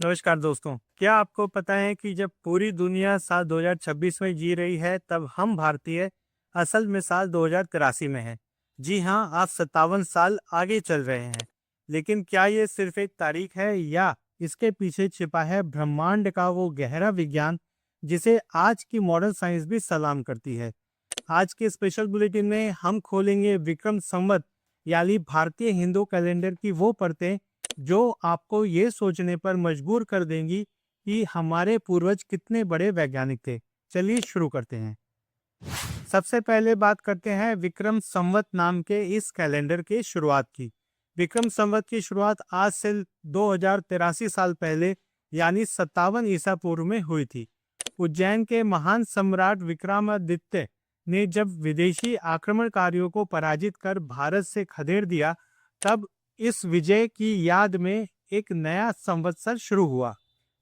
नमस्कार दोस्तों। क्या आपको पता है कि जब पूरी दुनिया साल 2026 में जी रही है, तब हम भारतीय असल में साल 2083 में हैं। जी हाँ, आप 57 साल आगे चल रहे हैं। लेकिन क्या ये सिर्फ एक तारीख है या इसके पीछे छिपा है ब्रह्मांड का वो गहरा विज्ञान जिसे आज की मॉडर्न साइंस भी सलाम करती है। आज के स्पेशल बुलेटिन में हम खोलेंगे विक्रम संवत यानी भारतीय हिंदू कैलेंडर की वो परतें जो आपको ये सोचने पर मजबूर कर देंगी कि हमारे पूर्वज कितने बड़े वैज्ञानिक थे। चलिए शुरू करते हैं। सबसे पहले बात करते हैं विक्रम संवत नाम के इस कैलेंडर की शुरुआत की। विक्रम संवत की शुरुआत आज से 2083 साल पहले यानी 57 ईसा पूर्व में हुई थी। उज्जैन के महान सम्राट विक्रमादित्य ने जब विदेशी आक्रमणकारियों को पराजित कर भारत से खदेड़ दिया, तब इस विजय की याद में एक नया संवत्सर शुरू हुआ।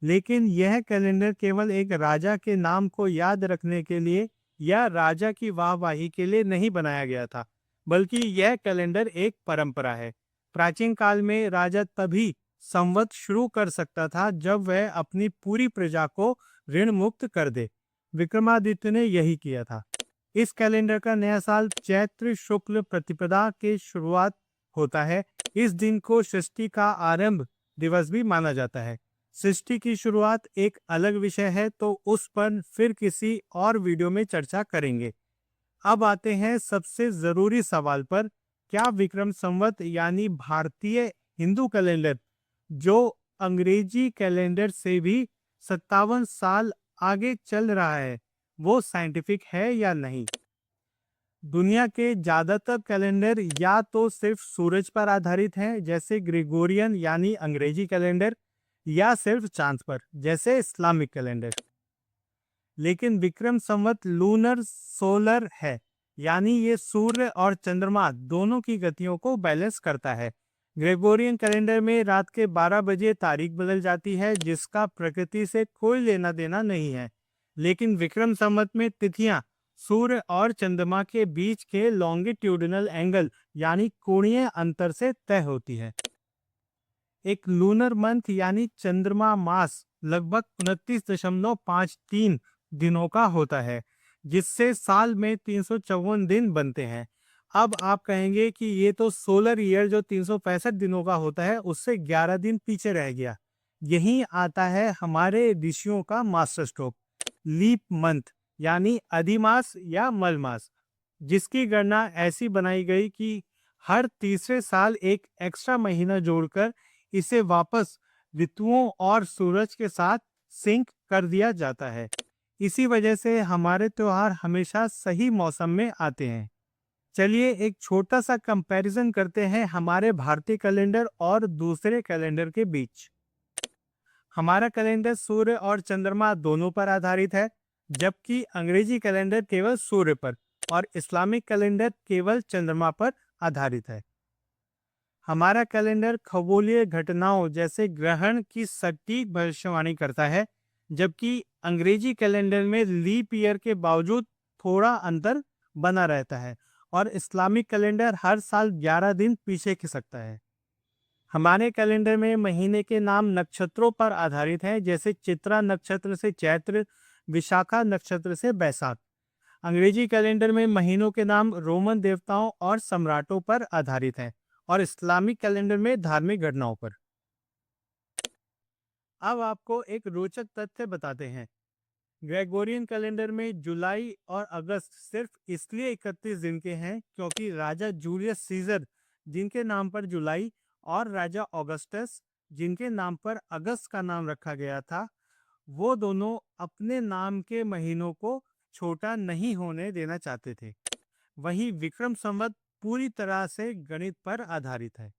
लेकिन यह कैलेंडर केवल एक राजा के नाम को याद रखने के लिए या राजा की वाहवाही के लिए नहीं बनाया गया था, बल्कि यह कैलेंडर एक परंपरा है। प्राचीन काल में राजा तभी संवत शुरू कर सकता था जब वह अपनी पूरी प्रजा को ऋण मुक्त कर दे। विक्रमादित्य ने यही किया था। इस कैलेंडर का नया साल चैत्र शुक्ल प्रतिपदा के शुरुआत होता है। इस दिन को सृष्टि का आरंभ दिवस भी माना जाता है। सृष्टि की शुरुआत एक अलग विषय है, तो उस पर फिर किसी और वीडियो में चर्चा करेंगे। अब आते हैं सबसे जरूरी सवाल पर। क्या विक्रम संवत यानी भारतीय हिंदू कैलेंडर, जो अंग्रेजी कैलेंडर से भी 57 साल आगे चल रहा है, वो साइंटिफिक है या नहीं? दुनिया के ज्यादातर कैलेंडर या तो सिर्फ सूरज पर आधारित हैं, जैसे ग्रेगोरियन यानी अंग्रेजी कैलेंडर, या सिर्फ चांद पर, जैसे इस्लामिक कैलेंडर। लेकिन विक्रम संवत लूनर सोलर है, यानी ये सूर्य और चंद्रमा दोनों की गतियों को बैलेंस करता है। ग्रेगोरियन कैलेंडर में रात के 12 बजे तारीख बदल जाती है, जिसका प्रकृति से कोई लेना देना नहीं है। लेकिन विक्रम संवत में तिथियां सूर्य और चंद्रमा के बीच के लॉन्गिट्यूडिनल एंगल यानी कोणीय अंतर से तय होती है। एक लूनर मंथ यानी चंद्रमा मास लगभग 29.53 दिनों का होता है, जिससे साल में 354 दिन बनते हैं। अब आप कहेंगे कि ये तो सोलर ईयर जो 365 दिनों का होता है उससे 11 दिन पीछे रह गया। यही आता है हमारे ऋषियों का मास्टर स्ट्रोक, लीप मंथ यानी अधिमास या मलमास, जिसकी गणना ऐसी बनाई गई कि हर तीसरे साल एक एक्स्ट्रा महीना जोड़कर इसे वापस ऋतुओं और सूरज के साथ सिंक कर दिया जाता है। इसी वजह से हमारे त्योहार हमेशा सही मौसम में आते हैं। चलिए एक छोटा सा कंपैरिजन करते हैं हमारे भारतीय कैलेंडर और दूसरे कैलेंडर के बीच। हमारा कैलेंडर सूर्य और चंद्रमा दोनों पर आधारित है, जबकि अंग्रेजी कैलेंडर केवल सूर्य पर और इस्लामिक कैलेंडर केवल चंद्रमा पर आधारित है। हमारा कैलेंडर खगोलीय घटनाओं जैसे ग्रहण की सटीक भविष्यवाणी करता है, जबकि अंग्रेजी कैलेंडर में लीप ईयर के बावजूद थोड़ा अंतर बना रहता है और इस्लामिक कैलेंडर हर साल 11 दिन पीछे खिसकता है। हमारे कैलेंडर में महीने के नाम नक्षत्रों पर आधारित हैं, जैसे चित्रा नक्षत्र से चैत्र, विशाखा नक्षत्र से बैसाख। अंग्रेजी कैलेंडर में महीनों के नाम रोमन देवताओं और सम्राटों पर आधारित हैं और इस्लामिक कैलेंडर में धार्मिक घटनाओं पर। अब आपको एक रोचक तथ्य बताते हैं। ग्रेगोरियन कैलेंडर में जुलाई और अगस्त सिर्फ इसलिए 31 दिन के हैं क्योंकि राजा जूलियस सीजर, जिनके नाम पर जुलाई, और राजा ऑगस्टस, जिनके नाम पर अगस्त का नाम रखा गया था, वो दोनों अपने नाम के महीनों को छोटा नहीं होने देना चाहते थे। वहीं विक्रम संवत पूरी तरह से गणित पर आधारित है।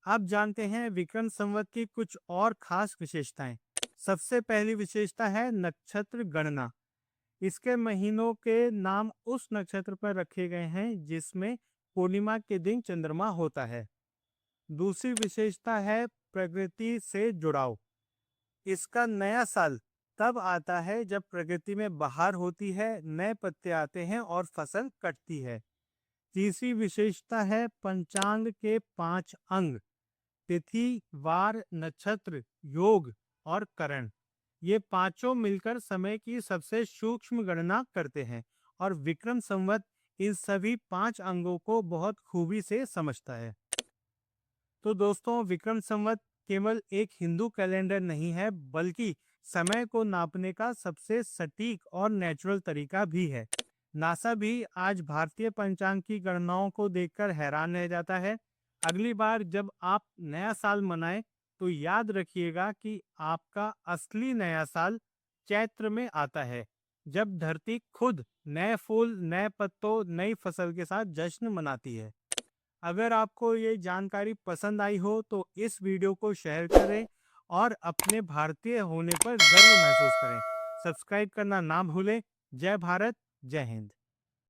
अब जानते हैं विक्रम संवत की कुछ और खास विशेषताएं। सबसे पहली विशेषता है नक्षत्र गणना। इसके महीनों के नाम उस नक्षत्र पर रखे गए हैं जिसमें पूर्णिमा के दिन चंद्रमा होता है। दूसरी विशेषता है प्रकृति से जुड़ाव। इसका नया साल तब आता है जब प्रकृति में बहार होती है, नए पत्ते आते हैं और फसल कटती है। तीसरी विशेषता है पंचांग के 5 अंग, तिथि, वार, नक्षत्र, योग और करण, ये पांचों मिलकर समय की सबसे सूक्ष्म गणना करते हैं और विक्रम संवत इन सभी 5 अंगों को बहुत खूबी से समझता है। तो दोस्तों, विक्रम संवत केवल एक हिंदू कैलेंडर नहीं है, बल्कि समय को नापने का सबसे सटीक और नेचुरल तरीका भी है। नासा भी आज भारतीय पंचांग की गणनाओं को देखकर हैरान रह जाता है। अगली बार जब आप नया साल मनाएं, तो याद रखिएगा कि आपका असली नया साल चैत्र में आता है, जब धरती खुद नए फूल, नए पत्तों, नई फसल के साथ जश्न मनाती है। अगर आपको ये जानकारी पसंद आई हो तो इस वीडियो को शेयर करें और अपने भारतीय होने पर गर्व महसूस करें। सब्सक्राइब करना ना भूलें। जय भारत, जय हिंद।